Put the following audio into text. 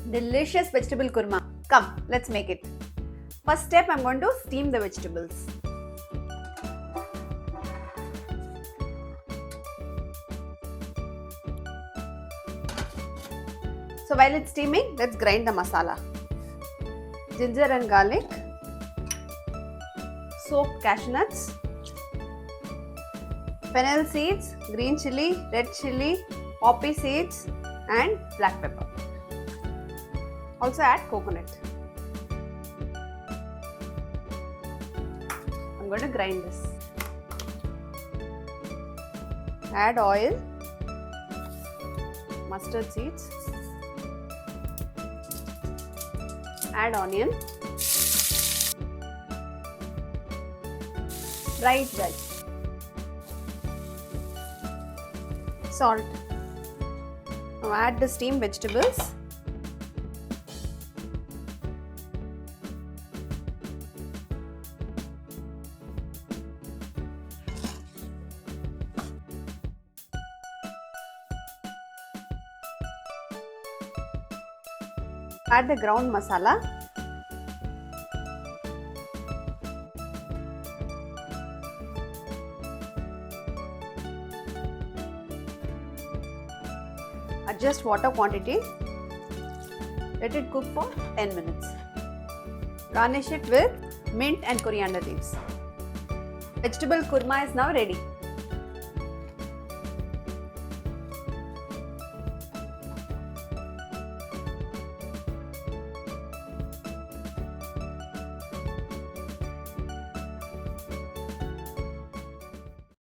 Delicious vegetable kurma. Come, let's make it. First step, I'm going to steam the vegetables. So while it's steaming, let's grind the masala. Ginger and garlic, soaked cashew nuts, fennel seeds, green chilli, red chilli, poppy seeds and black pepper. Also add coconut. I'm going to grind this. Add oil, mustard seeds, add onion, dried veg, salt. Now add the steamed vegetables. Add the ground masala. Adjust water quantity. Let it cook for 10 minutes. Garnish it with mint and coriander leaves. Vegetable kurma is now ready.